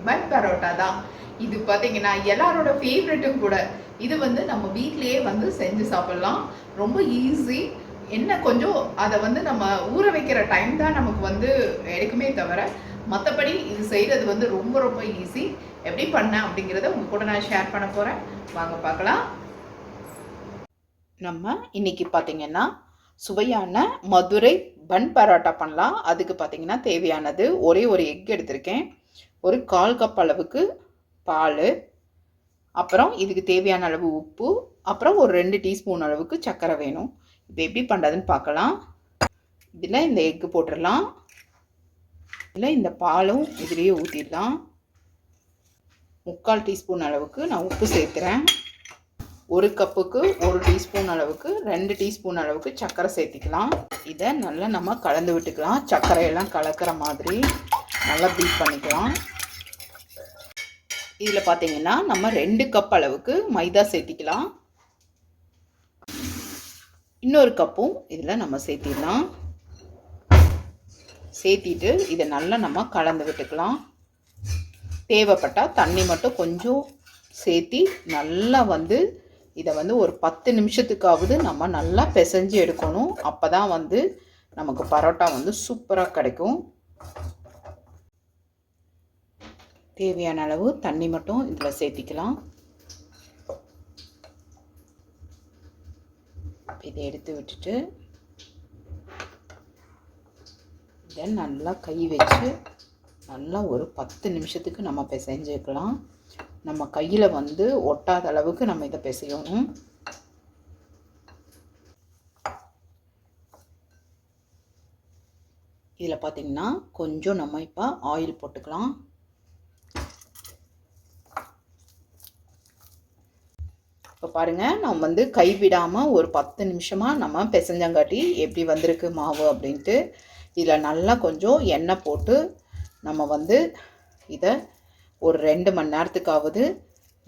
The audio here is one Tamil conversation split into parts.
பன் பரோட்டா தான். இது பார்த்தீங்கன்னா எல்லாரோட ஃபேவரட்டும் கூட. இது வந்து நம்ம வீட்லயே வந்து செஞ்சு சாப்பிடலாம். ரொம்ப ஈஸி. என்ன கொஞ்சம் அதை வந்து நம்ம ஊற வைக்கிற டைம் தான் நமக்கு வந்து எடுக்குமே தவிர, மற்றபடி இது செய்கிறது வந்து ரொம்ப ரொம்ப ஈஸி. எப்படி பண்ணேன் அப்படிங்கிறத உங்க கூட நான் ஷேர் பண்ண போகிறேன். வாங்க பார்க்கலாம். நம்ம இன்னைக்கு பார்த்தீங்கன்னா சுவையான மதுரை பன் பரோட்டா பண்ணலாம். அதுக்கு பார்த்தீங்கன்னா தேவையானது ஒரே ஒரு எக் எடுத்திருக்கேன், ஒரு 1/4 கப் அளவுக்கு பால், அப்புறம் இதுக்கு தேவையான அளவு உப்பு, அப்புறம் ஒரு 2 டீஸ்பூன் அளவுக்கு சர்க்கரை வேணும். இப்போ எப்படி பண்ணுறதுன்னு பார்க்கலாம். இதில் இந்த எக்கு போட்டுடலாம். இதில் இந்த பாலும் இதுலேயே ஊற்றிடலாம். 3/4 டீஸ்பூன் அளவுக்கு நான் உப்பு சேர்த்துறேன். 1 கப்புக்கு 1 டீஸ்பூன் அளவுக்கு 2 டீஸ்பூன் அளவுக்கு சர்க்கரை சேர்த்திக்கலாம். இதை நல்லா நம்ம கலந்து விட்டுக்கலாம். சர்க்கரையெல்லாம் கலக்கிற மாதிரி நல்லா பீட் பண்ணிக்கலாம். இதில் பார்த்தீங்கன்னா நம்ம 2 கப் அளவுக்கு மைதா சேர்த்திக்கலாம். இன்னொரு கப்பும் இதில் நம்ம சேர்த்திடலாம். சேர்த்திட்டு இதை நல்லா நம்ம கலந்து விட்டுக்கலாம். தேவைப்பட்டால் தண்ணி மட்டும் கொஞ்சம் சேர்த்தி நல்லா வந்து இதை வந்து ஒரு 10 நிமிஷத்துக்காவது நம்ம நல்லா பிசைஞ்சு எடுக்கணும். அப்போ தான் வந்து நமக்கு பரோட்டா வந்து சூப்பராக கிடைக்கும். தேவையான அளவு தண்ணி மட்டும் இதில் சேர்த்திக்கலாம். இதை எடுத்து விட்டுட்டு இதை நல்லா கை வச்சு நல்லா ஒரு 10 நிமிஷத்துக்கு நம்ம பிசைஞ்சுக்கலாம். நம்ம கையில் வந்து ஒட்டாத அளவுக்கு நம்ம இதை பிசையணும். இதில் பார்த்திங்கன்னா கொஞ்சம் நம்ம இப்போ ஆயில் போட்டுக்கலாம். இப்போ பாருங்கள், நம்ம வந்து கைவிடாமல் ஒரு 10 நிமிஷமாக நம்ம பிசைஞ்சங்காட்டி எப்படி வந்திருக்கு மாவு அப்படின்ட்டு. இதில் நல்லா கொஞ்சம் எண்ணெய் போட்டு நம்ம வந்து இதை ஒரு 2 மணி நேரத்துக்காவது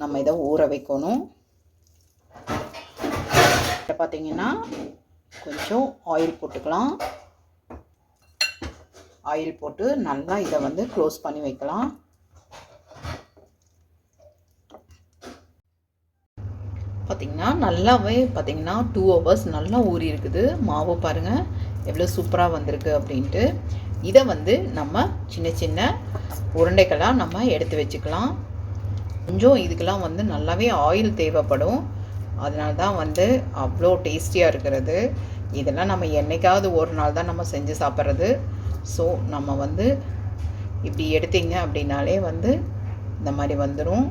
நம்ம இதை ஊற வைக்கணும். இதை பார்த்திங்கன்னா கொஞ்சம் ஆயில் போட்டுக்கலாம். ஆயில் போட்டு நல்லா இதை வந்து க்ளோஸ் பண்ணி வைக்கலாம். பார்த்திங்கன்னா நல்லாவே பார்த்திங்கன்னா 2 ஹவர்ஸ் நல்லா ஊறி இருக்குது மாவு. பாருங்கள் எவ்வளோ சூப்பராக வந்திருக்கு அப்படின்ட்டு. இதை வந்து நம்ம சின்ன சின்ன உருண்டைகளாக நம்ம எடுத்து வச்சுக்கலாம். கொஞ்சம் இதுக்கெல்லாம் வந்து நல்லாவே ஆயில் தேவைப்படும். அதனால தான் வந்து அவ்வளோ டேஸ்டியாக இருக்கிறது. இதெல்லாம் நம்ம என்றைக்காவது ஒரு நாள் தான் நம்ம செஞ்சு சாப்பிட்றது. ஸோ நம்ம வந்து இப்படி எடுத்தீங்க அப்படின்னாலே வந்து இந்த மாதிரி வந்துடும்.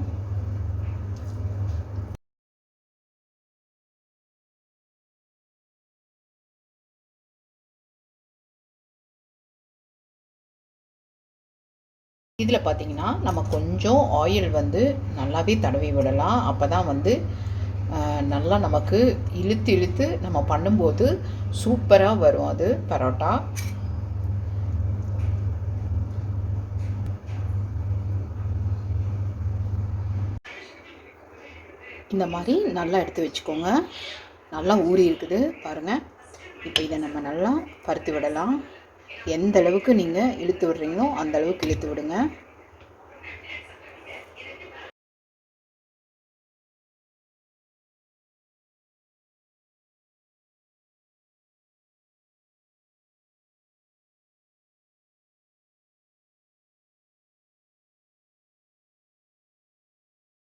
இதில் பார்த்திங்கன்னா நம்ம கொஞ்சம் ஆயில் வந்து நல்லாவே தடவி விடலாம். அப்போ தான் வந்து நல்லா நமக்கு இழுத்து இழுத்து நம்ம பண்ணும்போது சூப்பராக வரும் அது பரோட்டா. இந்த மாதிரி நல்லா எடுத்து வச்சுக்கோங்க. நல்லா ஊறி இருக்குது பாருங்கள். இப்போ இதை நம்ம நல்லா பருத்தி விடலாம். எந்த அளவுக்கு நீங்கள் இழுத்து விடுறீங்களோ அந்த அளவுக்கு இழுத்து விடுங்க.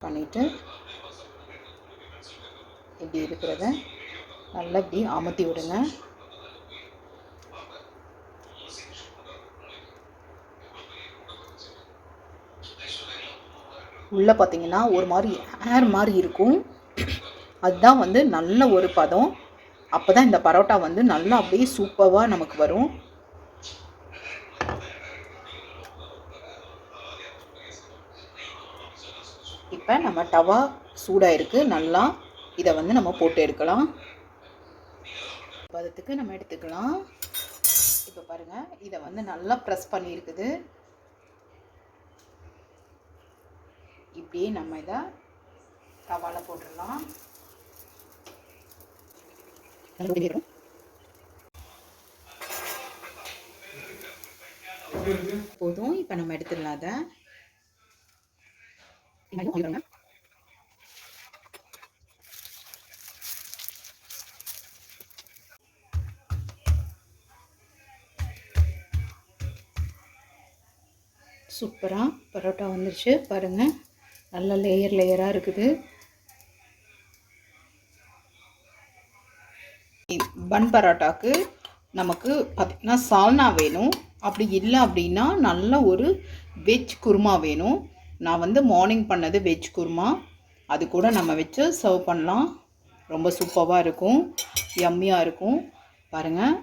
பண்ணிவிட்டு இப்படி இருக்கிறத நல்லா இப்படி அமுத்தி விடுங்க. உள்ளே பார்த்திங்கன்னா ஒரு மாதிரி ஏர் மாதிரி இருக்கும். அதுதான் வந்து நல்ல ஒரு பதம். அப்போ தான் இந்த பரோட்டா வந்து நல்லா அப்படியே சூப்பராக நமக்கு வரும். இப்போ நம்ம டவா சூடாக இருக்குது. நல்லா இதை வந்து நம்ம போட்டு எடுக்கலாம். பதத்துக்கு நம்ம எடுத்துக்கலாம். இப்போ பாருங்கள், இதை வந்து நல்லா ப்ரெஸ் பண்ணியிருக்குது. இப்படியே நம்ம இதை தவால போட்டுடலாம். போதும். இப்போ நம்ம எடுத்துடலாம் அதை. சூப்பராக பரோட்டா வந்துருச்சு பாருங்கள், நல்ல லேயராக இருக்குது. பன் பரோட்டாக்கு நமக்கு பார்த்திங்கன்னா சால்னா வேணும். அப்படி இல்லை அப்படின்னா நல்ல ஒரு வெஜ் குருமா வேணும். நான் வந்து மார்னிங் பண்ணது வெஜ் குருமா, அது கூட நம்ம வச்சு சர்வ் பண்ணலாம். ரொம்ப சூப்பராக இருக்கும், யம்மியாக இருக்கும். பாருங்கள்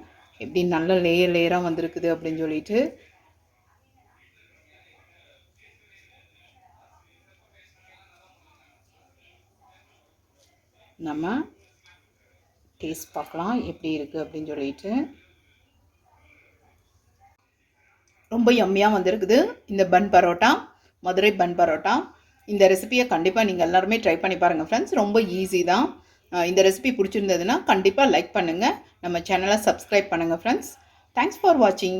எப்படி நல்ல லேயராக வந்திருக்குது அப்படின்னு சொல்லிட்டு. நம்ம டேஸ்ட் பார்க்கலாம் எப்படி இருக்குது அப்படின்னு சொல்லிட்டு. ரொம்ப யம்மியாக வந்திருக்குது இந்த பன் பரோட்டா, மதுரை பன் பரோட்டா. இந்த ரெசிபியை கண்டிப்பாக நீங்கள் எல்லாருமே ட்ரை பண்ணி பாருங்கள் ஃப்ரெண்ட்ஸ். ரொம்ப ஈஸி தான். இந்த ரெசிபி பிடிச்சிருந்ததுன்னா கண்டிப்பாக லைக் பண்ணுங்கள், நம்ம சேனலை சப்ஸ்கிரைப் பண்ணுங்கள் ஃப்ரெண்ட்ஸ். தேங்க்ஸ் ஃபார் வாட்சிங்.